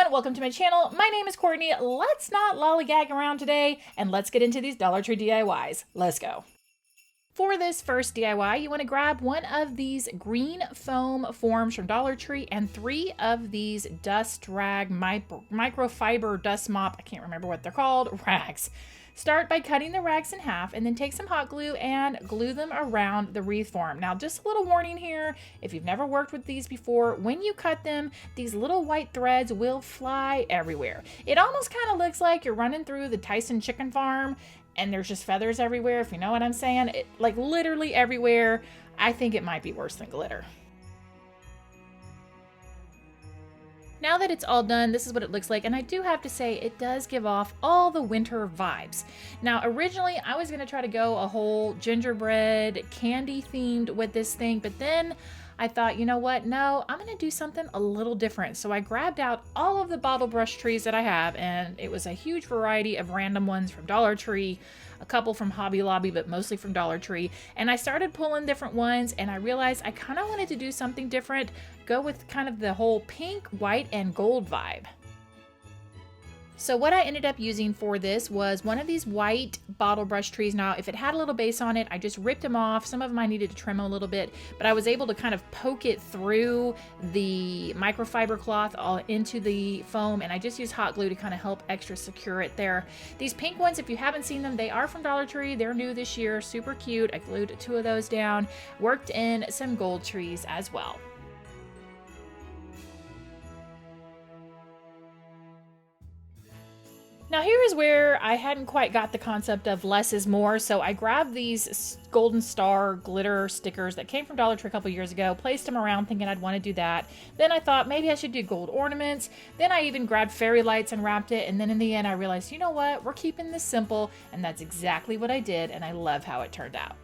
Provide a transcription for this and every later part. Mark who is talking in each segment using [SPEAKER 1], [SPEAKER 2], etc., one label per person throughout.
[SPEAKER 1] everyone, welcome to my channel. My name is Courtney. Let's not lollygag around today and let's get into these Dollar Tree DIYs. Let's go. For this first DIY, you want to grab one of these green foam forms from Dollar Tree and 3 of these dust rag microfiber dust mop, I can't remember what they're called, rags. Start by cutting the rags in half and then take some hot glue and glue them around the wreath form. Now, just a little warning here, if you've never worked with these before, when you cut them, these little white threads will fly everywhere. It almost kind of looks like you're running through the Tyson chicken farm and there's just feathers everywhere, if you know what I'm saying. Like literally everywhere. I think it might be worse than glitter. Now that it's all done, this is what it looks like, and I do have to say it does give off all the winter vibes. Now, originally I was going to try to go a whole gingerbread candy themed with this thing, but then I thought, you know what? No, I'm going to do something a little different. So I grabbed out all of the bottle brush trees that I have, and it was a huge variety of random ones from Dollar Tree, a couple from Hobby Lobby, but mostly from Dollar Tree. And I started pulling different ones, and I realized I kind of wanted to do something different, go with kind of the whole pink, white, and gold vibe. So what I ended up using for this was one of these white bottle brush trees. Now, if it had a little base on it, I just ripped them off. Some of them I needed to trim a little bit, but I was able to kind of poke it through the microfiber cloth all into the foam, and I just used hot glue to kind of help extra secure it there. These pink ones, if you haven't seen them, they are from Dollar Tree. They're new this year, super cute. I glued 2 of those down, worked in some gold trees as well. Now here is where I hadn't quite got the concept of less is more, so I grabbed these golden star glitter stickers that came from Dollar Tree a couple years ago, placed them around thinking I'd want to do that. Then I thought maybe I should do gold ornaments. Then I even grabbed fairy lights and wrapped it, and then in the end I realized, you know what, we're keeping this simple, and that's exactly what I did, and I love how it turned out.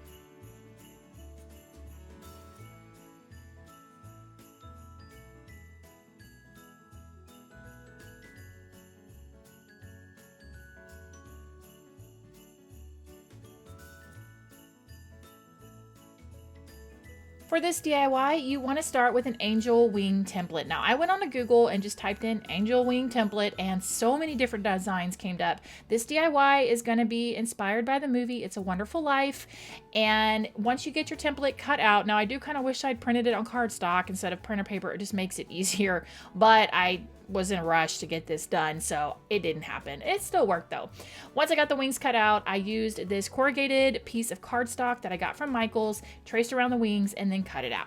[SPEAKER 1] For this DIY, you want to start with an angel wing template. Now, I went on to Google and just typed in angel wing template, and so many different designs came up. This DIY is going to be inspired by the movie It's a Wonderful Life, and once you get your template cut out, now I do kind of wish I'd printed it on cardstock instead of printer paper. It just makes it easier, but I was in a rush to get this done, so it didn't happen. It still worked though. Once I got the wings cut out, I used this corrugated piece of cardstock that I got from Michael's, traced around the wings, and then cut it out.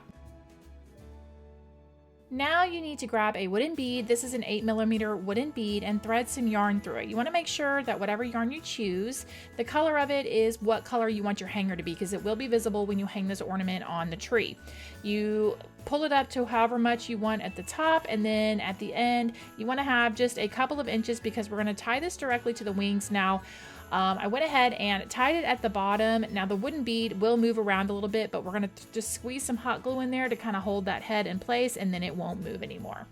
[SPEAKER 1] Now you need to grab a wooden bead. This is an 8mm wooden bead, and thread some yarn through it. You want to make sure that whatever yarn you choose, the color of it is what color you want your hanger to be, because it will be visible when you hang this ornament on the tree. You pull it up to however much you want at the top, and then at the end you want to have just a couple of inches, because we're going to tie this directly to the wings. Now I went ahead and tied it at the bottom. Now the wooden bead will move around a little bit, but we're going to just squeeze some hot glue in there to kind of hold that head in place, and then it won't move anymore.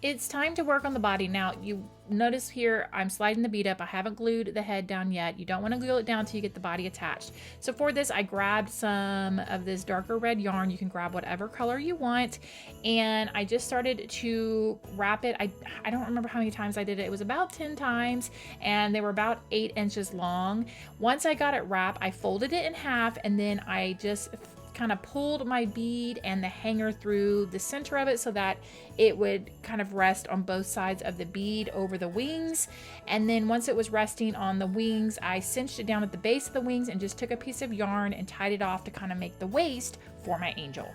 [SPEAKER 1] It's time to work on the body. Now you notice here I'm sliding the bead up. I haven't glued the head down yet. You don't want to glue it down until you get the body attached. So for this, I grabbed some of this darker red yarn. You can grab whatever color you want, and I just started to wrap it. I don't remember how many times I did it. It was about 10 times, and they were about 8 inches long. Once I got it wrapped, I folded it in half, and then I just kind of pulled my bead and the hanger through the center of it so that it would kind of rest on both sides of the bead over the wings. And then once it was resting on the wings, I cinched it down at the base of the wings and just took a piece of yarn and tied it off to kind of make the waist for my angel.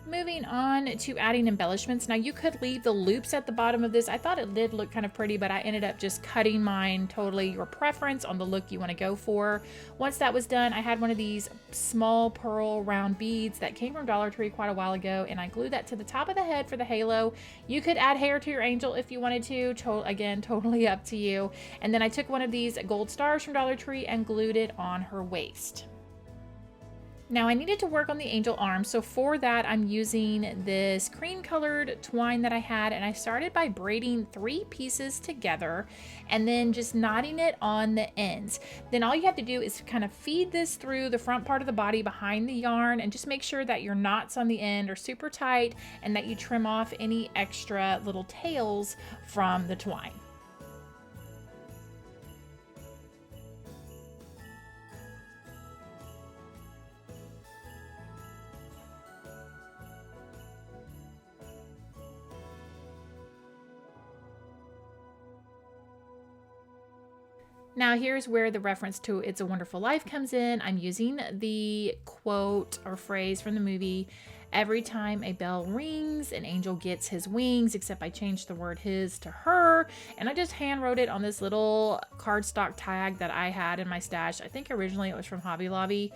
[SPEAKER 1] Moving on to adding embellishments. Now you could leave the loops at the bottom of this. I thought it did look kind of pretty, but I ended up just cutting mine. Totally your preference on the look you want to go for. Once that was done, I had one of these small pearl round beads that came from Dollar Tree quite a while ago, and I glued that to the top of the head for the halo. You could add hair to your angel if you wanted to. Again, totally up to you. And then I took one of these gold stars from Dollar Tree and glued it on her waist. Now I needed to work on the angel arm, so for that I'm using this cream colored twine that I had, and I started by braiding 3 pieces together and then just knotting it on the ends. Then all you have to do is kind of feed this through the front part of the body behind the yarn, and just make sure that your knots on the end are super tight and that you trim off any extra little tails from the twine. Now here's where the reference to It's a Wonderful Life comes in. I'm using the quote or phrase from the movie, "Every time a bell rings, an angel gets his wings," except I changed the word his to her, and I just hand wrote it on this little cardstock tag that I had in my stash. I think originally it was from Hobby Lobby.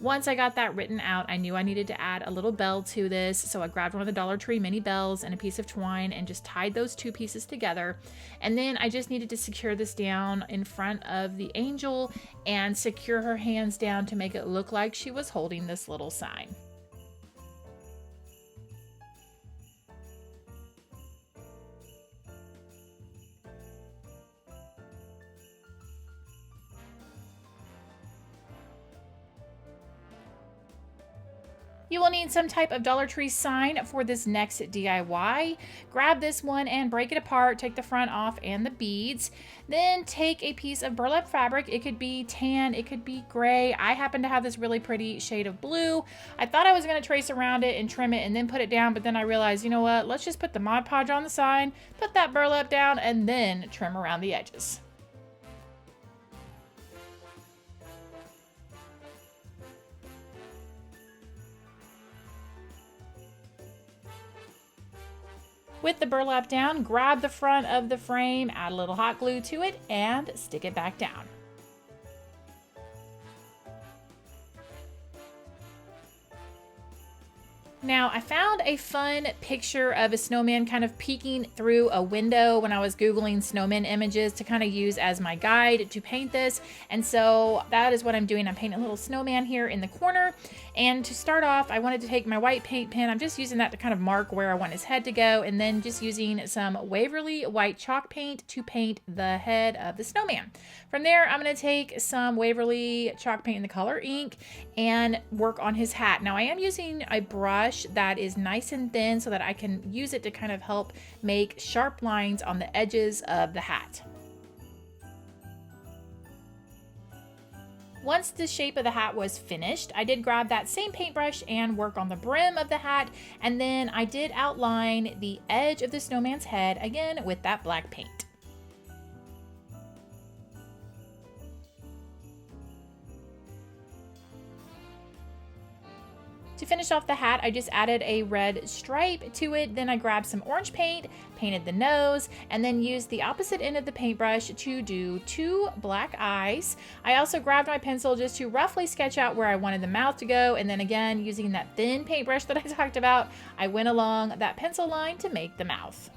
[SPEAKER 1] Once I got that written out, I knew I needed to add a little bell to this, so I grabbed one of the Dollar Tree mini bells and a piece of twine and just tied those 2 pieces together. And then I just needed to secure this down in front of the angel and secure her hands down to make it look like she was holding this little sign. You will need some type of Dollar Tree sign for this next DIY. Grab this one and break it apart, take the front off and the beads. Then take a piece of burlap fabric. It could be tan, it could be gray. I happen to have this really pretty shade of blue. I thought I was gonna trace around it and trim it and then put it down, but then I realized, you know what, let's just put the Mod Podge on the side, put that burlap down, and then trim around the edges. With the burlap down, grab the front of the frame, add a little hot glue to it, and stick it back down. Now, I found a fun picture of a snowman kind of peeking through a window when I was Googling snowman images to kind of use as my guide to paint this. And so that is what I'm doing. I'm painting a little snowman here in the corner. And to start off, I wanted to take my white paint pen. I'm just using that to kind of mark where I want his head to go. And then just using some Waverly white chalk paint to paint the head of the snowman. From there, I'm going to take some Waverly chalk paint in the color ink and work on his hat. Now, I am using a brush that is nice and thin so that I can use it to kind of help make sharp lines on the edges of the hat. Once the shape of the hat was finished, I did grab that same paintbrush and work on the brim of the hat, and then I did outline the edge of the snowman's head again with that black paint. To finish off the hat, I just added a red stripe to it. Then I grabbed some orange paint, painted the nose, and then used the opposite end of the paintbrush to do 2 black eyes. I also grabbed my pencil just to roughly sketch out where I wanted the mouth to go. And then again, using that thin paintbrush that I talked about, I went along that pencil line to make the mouth.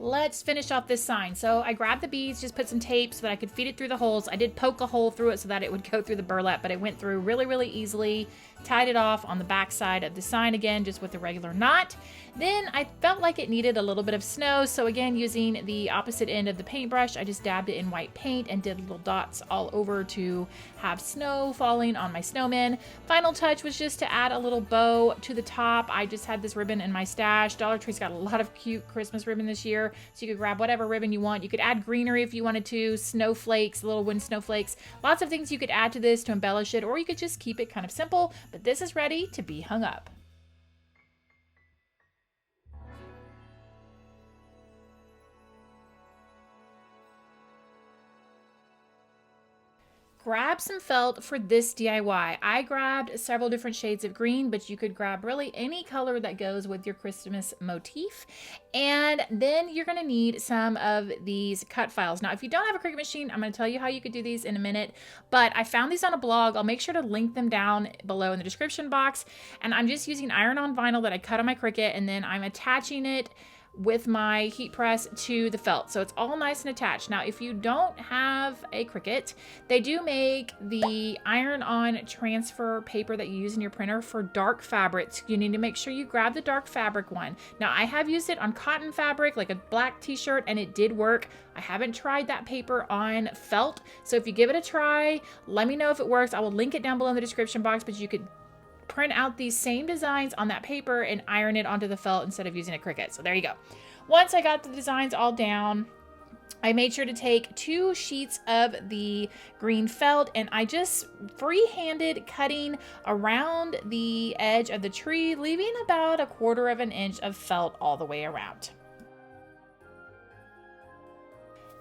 [SPEAKER 1] Let's finish off this sign. So I grabbed the beads, just put some tape so that I could feed it through the holes. I did poke a hole through it so that it would go through the burlap, but it went through really, really easily. Tied it off on the back side of the sign again, just with a regular knot. Then I felt like it needed a little bit of snow, so again, using the opposite end of the paintbrush, I just dabbed it in white paint and did little dots all over to have snow falling on my snowman. Final touch was just to add a little bow to the top. I just had this ribbon in my stash. Dollar Tree's got a lot of cute Christmas ribbon this year, so you could grab whatever ribbon you want. You could add greenery if you wanted to, snowflakes, little wooden snowflakes. Lots of things you could add to this to embellish it, or you could just keep it kind of simple, but this is ready to be hung up. Grab some felt for this DIY. I grabbed several different shades of green, but you could grab really any color that goes with your Christmas motif. And then you're gonna need some of these cut files. Now, if you don't have a Cricut machine, I'm gonna tell you how you could do these in a minute, but I found these on a blog. I'll make sure to link them down below in the description box. And I'm just using iron-on vinyl that I cut on my Cricut, and then I'm attaching it with my heat press to the felt. So it's all nice and attached. Now, if you don't have a Cricut, they do make the iron-on transfer paper that you use in your printer for dark fabrics. You need to make sure you grab the dark fabric one. Now, I have used it on cotton fabric, like a black t-shirt, and it did work. I haven't tried that paper on felt. So if you give it a try, let me know if it works. I will link it down below in the description box, but you could print out these same designs on that paper and iron it onto the felt instead of using a Cricut. So there you go. Once I got the designs all down, I made sure to take 2 sheets of the green felt, and I just free-handed cutting around the edge of the tree, leaving about 1/4 of an inch of felt all the way around.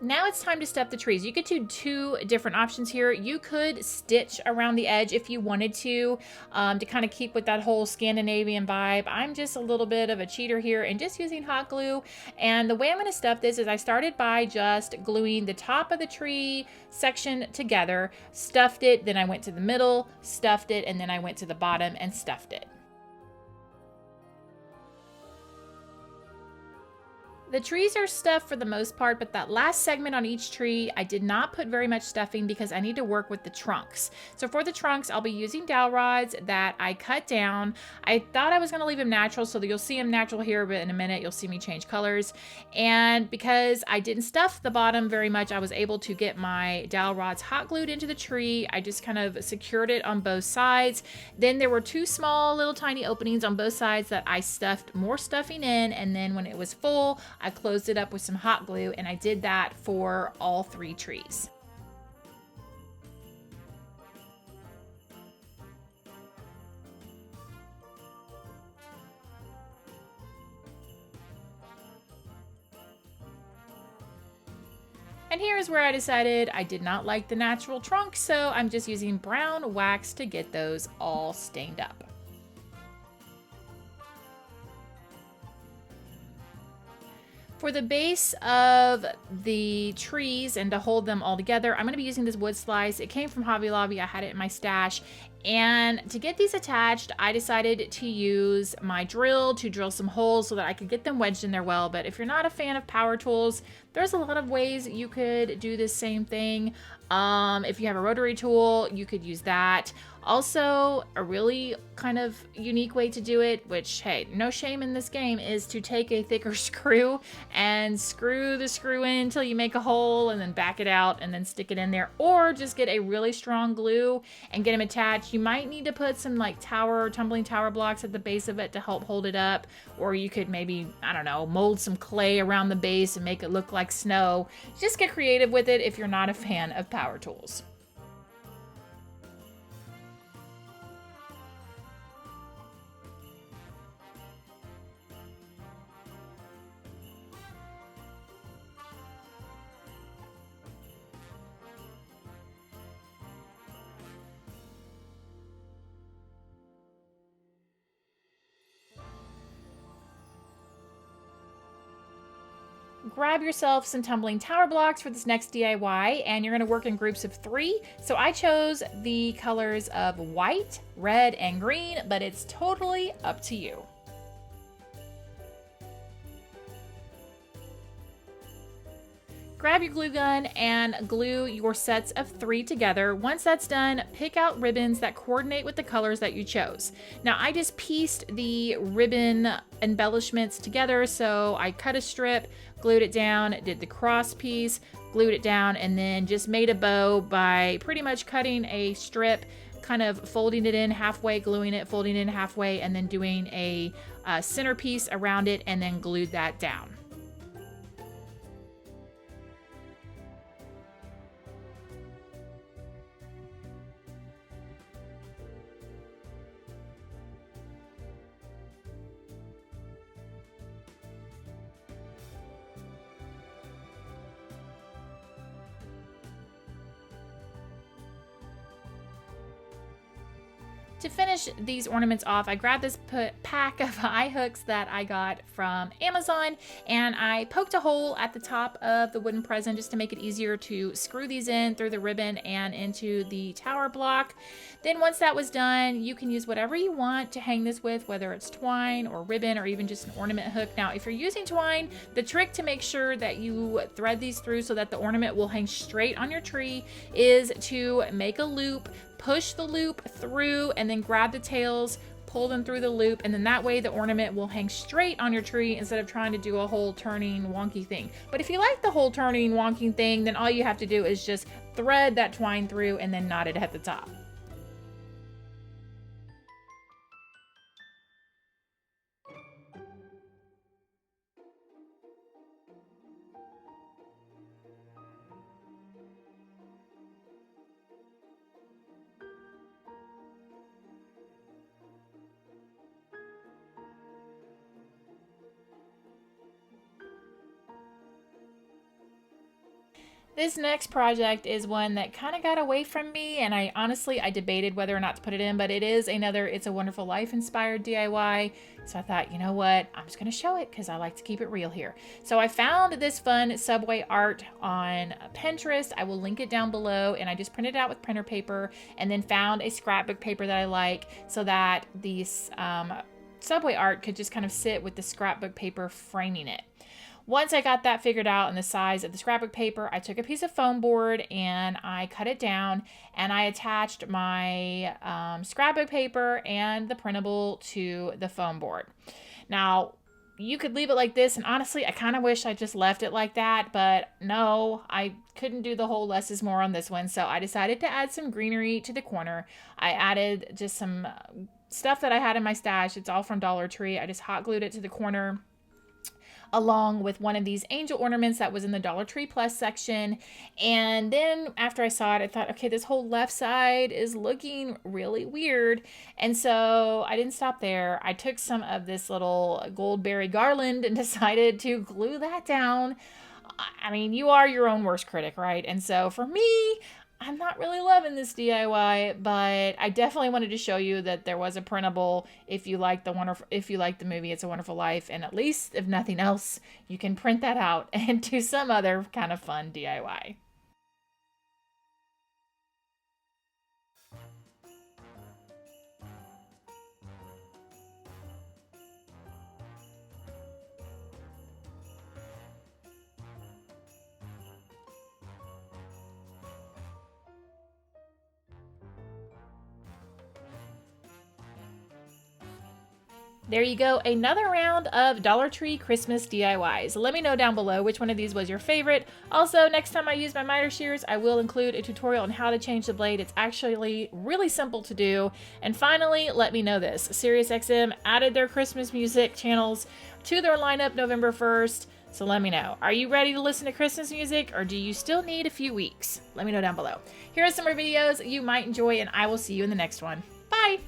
[SPEAKER 1] Now it's time to stuff the trees. You could do 2 different options here. You could stitch around the edge if you wanted to kind of keep with that whole Scandinavian vibe. I'm just a little bit of a cheater here and just using hot glue. And the way I'm going to stuff this is I started by just gluing the top of the tree section together, stuffed it, then I went to the middle, stuffed it, and then I went to the bottom and stuffed it. The trees are stuffed for the most part, but that last segment on each tree, I did not put very much stuffing because I need to work with the trunks. So for the trunks, I'll be using dowel rods that I cut down. I thought I was going to leave them natural, so that you'll see them natural here, but in a minute you'll see me change colors. And because I didn't stuff the bottom very much, I was able to get my dowel rods hot glued into the tree. I just kind of secured it on both sides. Then there were 2 small little tiny openings on both sides that I stuffed more stuffing in, and then when it was full, I closed it up with some hot glue, and I did that for all 3 trees. And here's where I decided I did not like the natural trunk, so I'm just using brown wax to get those all stained up. For the base of the trees and to hold them all together, I'm going to be using this wood slice. It came from Hobby Lobby. I had it in my stash. And to get these attached, I decided to use my drill to drill some holes so that I could get them wedged in there well. But if you're not a fan of power tools, there's a lot of ways you could do this same thing. If you have a rotary tool, you could use that. Also, a really kind of unique way to do it, which, hey, no shame in this game, is to take a thicker screw and screw the screw in until you make a hole and then back it out and then stick it in there. Or just get a really strong glue and get them attached. You might need to put some like tumbling tower blocks at the base of it to help hold it up. Or you could maybe, I don't know, mold some clay around the base and make it look like snow. Just get creative with it if you're not a fan of power tools. Grab yourself some tumbling tower blocks for this next DIY, and you're going to work in groups of 3. So I chose the colors of white, red, and green, but it's totally up to you. Grab your glue gun and glue your sets of 3 together. Once that's done, pick out ribbons that coordinate with the colors that you chose. Now, I just pieced the ribbon embellishments together, so I cut a strip, glued it down, did the cross piece, glued it down, and then just made a bow by pretty much cutting a strip, kind of folding it in halfway, gluing it, folding it in halfway, and then doing a centerpiece around it, and then glued that down. To finish these ornaments off, I grabbed this pack of eye hooks that I got from Amazon, and I poked a hole at the top of the wooden present just to make it easier to screw these in through the ribbon and into the tower block. Then once that was done, you can use whatever you want to hang this with, whether it's twine or ribbon or even just an ornament hook. Now, if you're using twine, the trick to make sure that you thread these through so that the ornament will hang straight on your tree is to make a loop, push the loop through, and then grab the tails, pull them through the loop, and then that way the ornament will hang straight on your tree instead of trying to do a whole turning wonky thing. But if you like the whole turning wonky thing, then all you have to do is just thread that twine through and then knot it at the top. This next project is one that kind of got away from me, and I debated whether or not to put it in, but it is another It's a Wonderful Life inspired DIY. So I thought, you know what, I'm just going to show it because I like to keep it real here. So I found this fun subway art on Pinterest. I will link it down below, and I just printed it out with printer paper and then found a scrapbook paper that I like so that these subway art could just kind of sit with the scrapbook paper framing it. Once I got that figured out and the size of the scrapbook paper, I took a piece of foam board and I cut it down, and I attached my scrapbook paper and the printable to the foam board. Now, you could leave it like this, and honestly, I kind of wish I just left it like that, but no, I couldn't do the whole less is more on this one, so I decided to add some greenery to the corner. I added just some stuff that I had in my stash. It's all from Dollar Tree. I just hot glued it to the corner, along with one of these angel ornaments that was in the Dollar Tree Plus section. And then after I saw it, I thought, okay, this whole left side is looking really weird. And so I didn't stop there. I took some of this little goldberry garland and decided to glue that down. I mean, you are your own worst critic, right? And so for me, I'm not really loving this DIY, but I definitely wanted to show you that there was a printable if you like the movie It's a Wonderful Life, and at least, if nothing else, you can print that out and do some other kind of fun DIY. There you go, another round of Dollar Tree Christmas DIYs. Let me know down below which one of these was your favorite. Also, next time I use my miter shears, I will include a tutorial on how to change the blade. It's actually really simple to do. And finally, let me know this. SiriusXM added their Christmas music channels to their lineup November 1st. So let me know. Are you ready to listen to Christmas music, or do you still need a few weeks? Let me know down below. Here are some more videos you might enjoy, and I will see you in the next one. Bye!